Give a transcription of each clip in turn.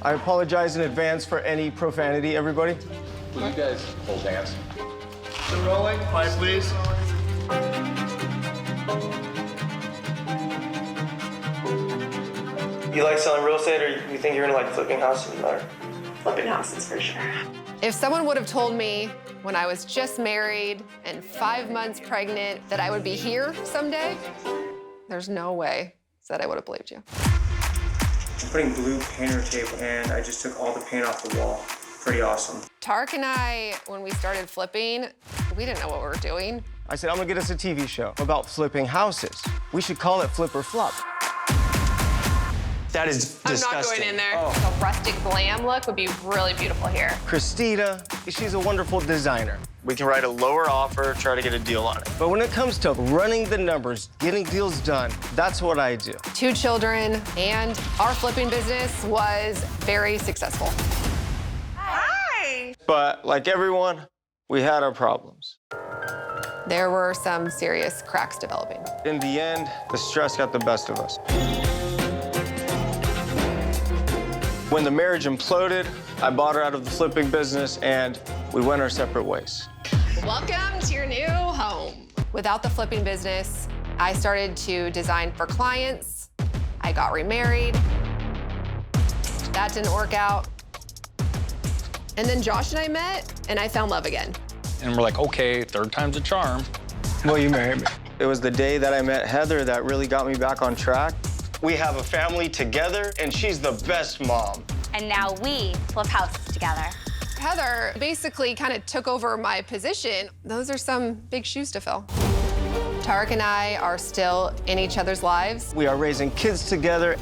I apologize in advance for any profanity, everybody. Will you guys hold hands? So rolling, 5 please. You like selling real estate, or you think you're gonna like flipping houses better? Flipping houses for sure. If someone would have told me when I was just married and 5 months pregnant that I would be here someday, there's no way that I would have believed you. I'm putting blue painter tape, and I just took all the paint off the wall. Pretty awesome. Tarek and I, when we started flipping, we didn't know what we were doing. I said, I'm gonna get us a TV show about flipping houses. We should call it Flip or Flop. That is disgusting. I'm not going in there. Oh. A rustic glam look would be really beautiful here. Christina, she's a wonderful designer. We can write a lower offer, try to get a deal on it. But when it comes to running the numbers, getting deals done, that's what I do. 2 children, and our flipping business was very successful. Hi. But like everyone, we had our problems. There were some serious cracks developing. In the end, the stress got the best of us. When the marriage imploded, I bought her out of the flipping business, and we went our separate ways. Welcome to your new home. Without the flipping business, I started to design for clients. I got remarried. That didn't work out. And then Josh and I met, and I fell in love again. And we're like, okay, 3rd time's a charm. Will you marry me? It was the day that I met Heather that really got me back on track. We have a family together, and she's the best mom. And now we flip houses together. Heather basically kind of took over my position. Those are some big shoes to fill. Tarek and I are still in each other's lives. We are raising kids together.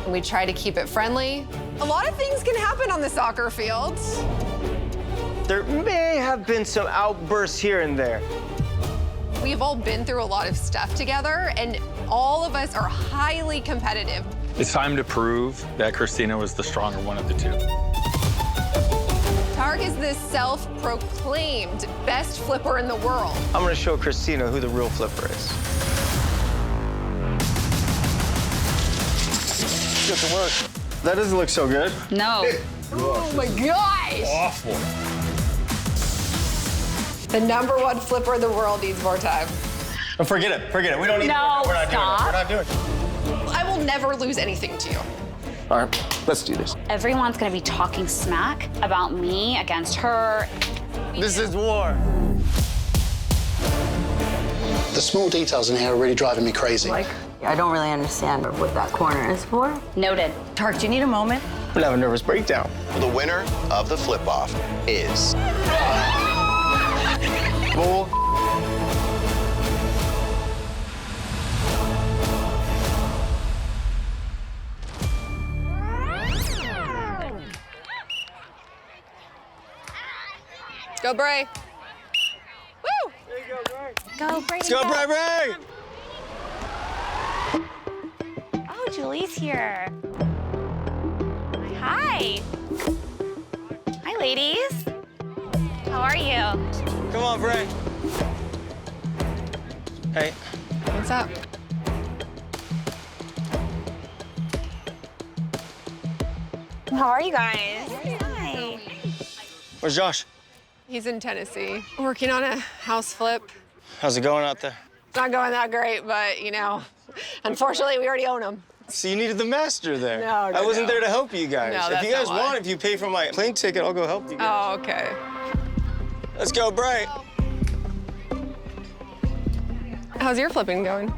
And we try to keep it friendly. A lot of things can happen on the soccer field. There may have been some outbursts here and there. We've all been through a lot of stuff together, and all of us are highly competitive. It's time to prove that Christina was the stronger one of the 2. Tarek is the self-proclaimed best flipper in the world. I'm gonna show Christina who the real flipper is. Get to work. That doesn't look so good. No. Oh my gosh! Awful. The #1 flipper in the world needs more time. Oh, forget it. We don't need No, it. We're not stop. doing it. We're not doing it. I will never lose anything to you. All right, let's do this. Everyone's gonna be talking smack about me against her. This is war. The small details in here are really driving me crazy. I don't really understand what that corner is for. Noted. Tarek, do you need a moment? I'm gonna have a nervous breakdown. The winner of the flip-off is... Bull. Go, Bray. Woo! There you go, Bray. Go, Brady. Let's go, Bray, Bray! Oh, Julie's here. Hi. Hi, ladies. How are you? Come on, Bray. Hey. What's up? How are you guys? Hi. Where's Josh? He's in Tennessee, working on a house flip. How's it going out there? It's not going that great, but, you know, unfortunately, we already own him. So you needed the master there. No, I wasn't there to help you guys. No, if that's you guys not why. want, if you pay for my plane ticket, I'll go help you guys. Oh, okay. Let's go, Bray. How's your flipping going?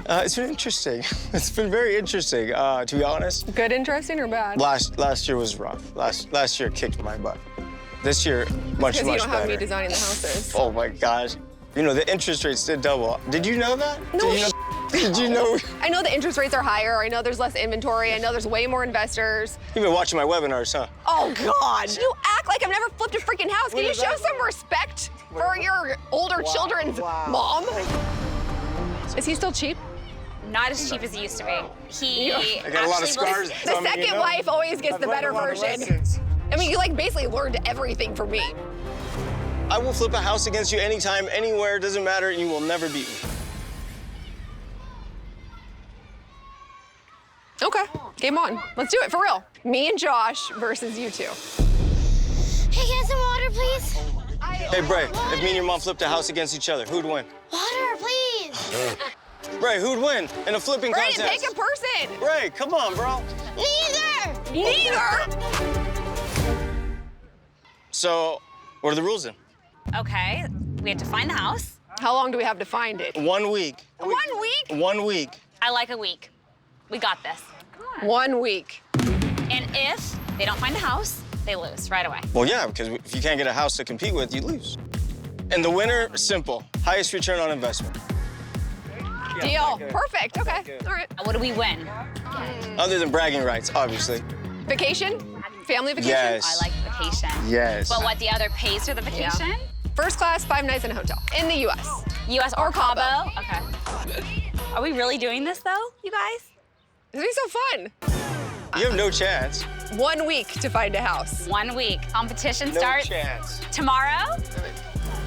It's been interesting. It's been very interesting, to be honest. Good, interesting, or bad? Last year was rough. Last year kicked my butt. This year, much Because you don't have better. me designing the houses. Oh my gosh. You know, the interest rates did double. Did you know that? No, Did you know? Did you know? I know the interest rates are higher. I know there's less inventory. I know there's way more investors. You've been watching my webinars, huh? Oh, God. You act like I've never flipped a freaking house. Can you show some respect for your older children's mom? Is he still cheap? Not as cheap as he used to be. He I got a lot of scars. The second wife always gets the better version. I mean, you like basically learned everything from me. I will flip a house against you anytime, anywhere, doesn't matter, and you will never beat me. Okay, Game on. Let's do it for real. Me and Josh versus you two. Hey, get some water, please. Hey, Bray, if me and your mom flipped a house against each other, who'd win? Water, please. Bray, who'd win in a flipping Brayden, contest? pick a person. Bray, come on, bro. Neither. Neither. So, what are the rules then? Okay, we have to find the house. How long do we have to find it? 1 week. 1 week? 1 week. I like a week. We got this. 1 week. And if they don't find a house, they lose right away. Well, yeah, because if you can't get a house to compete with, you lose. And the winner, simple, highest return on investment. Deal. Perfect. Okay. All right. What do we win? Other than bragging rights, obviously. Vacation? Family vacation? Yes. I like vacation. Yes. But what, the other pays for the vacation? First class, 5 nights in a hotel in the U.S. U.S. or Cabo. Cabo? Okay. Are we really doing this, though, you guys? This is so fun. You have no chance. 1 week to find a house. 1 week. Competition No starts chance. tomorrow.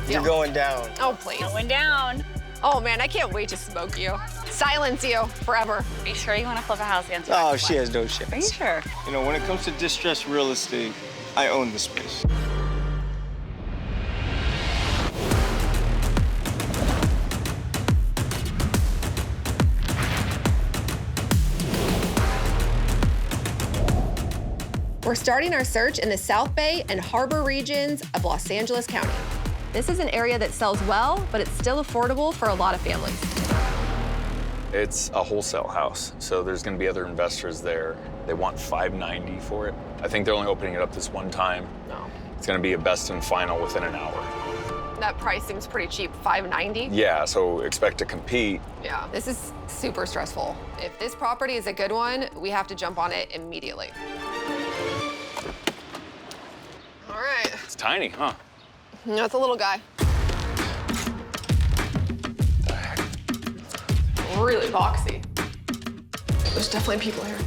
You're going down. Oh, please. Going down. Oh, man, I can't wait to smoke you. Silence you forever. Are you sure you want to flip a house against your Oh, ex-wife? she has no chance. Are you sure? You know, when it comes to distressed real estate, I own the space. We're starting our search in the South Bay and Harbor regions of Los Angeles County. This is an area that sells well, but it's still affordable for a lot of families. It's a wholesale house, so there's going to be other investors there. They want $590 for it. I think they're only opening it up this one time. No. It's going to be a best and final within an hour. That price seems pretty cheap, $590. Yeah, so expect to compete. Yeah, this is super stressful. If this property is a good one, we have to jump on it immediately. All right. It's tiny, huh? No, it's a little guy. Really boxy. There's definitely people here.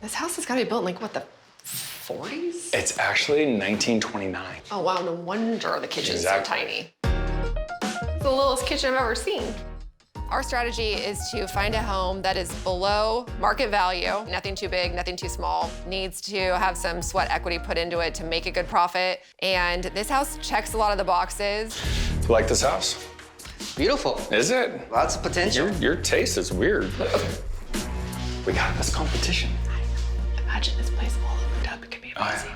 This house has got to be built in, like, what, the 40s? It's actually 1929. Oh, wow, no wonder the kitchen's Exactly. so tiny. It's the littlest kitchen I've ever seen. Our strategy is to find a home that is below market value, nothing too big, nothing too small, needs to have some sweat equity put into it to make a good profit. And this house checks a lot of the boxes. You like this house? Beautiful. Is it? Lots of potential. Your taste is weird. We got this competition. Imagine this place all opened up. It could be amazing.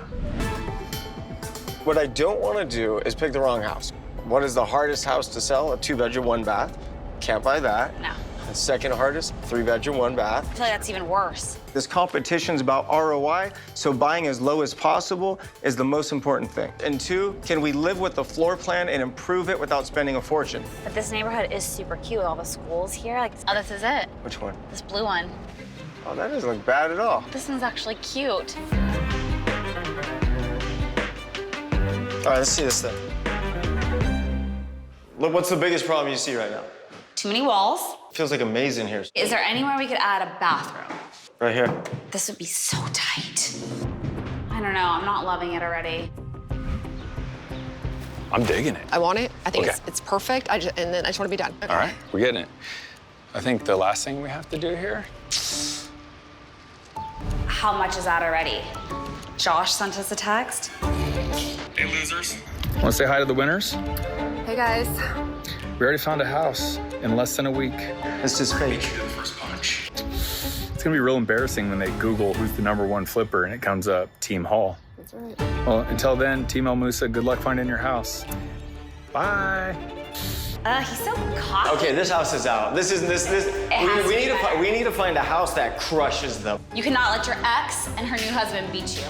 What I don't want to do is pick the wrong house. What is the hardest house to sell? A 2-bedroom, 1-bath. Can't buy that. No. The second hardest, 3-bedroom, 1-bath. I feel like that's even worse. This competition's about ROI, so buying as low as possible is the most important thing. And 2, can we live with the floor plan and improve it without spending a fortune? But this neighborhood is super cute with all the schools here. Like, oh, this is it. Which one? This blue one. Oh, that doesn't look bad at all. This one's actually cute. All right, let's see this thing. Look, what's the biggest problem you see right now? Too many walls. Feels like a maze in here. Is there anywhere we could add a bathroom? Right here. This would be so tight. I don't know, I'm not loving it already. I'm digging it. I want it. I think Okay. it's perfect. And then I just want to be done. Okay. All right, we're getting it. I think the last thing we have to do here. How much is that already? Josh sent us a text. Hey, losers. Want to say hi to the winners? Hey, guys. We already found a house in less than a week. This is fake. It's gonna be real embarrassing when they Google who's the #1 flipper and it comes up Team Hall. That's right. Well, until then, Team El Musa, good luck finding your house. Bye. He's so cocky. Okay, this house is out. has to We be need to better. we need to find a house that crushes them. You cannot let your ex and her new husband beat you.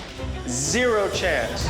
0 chance.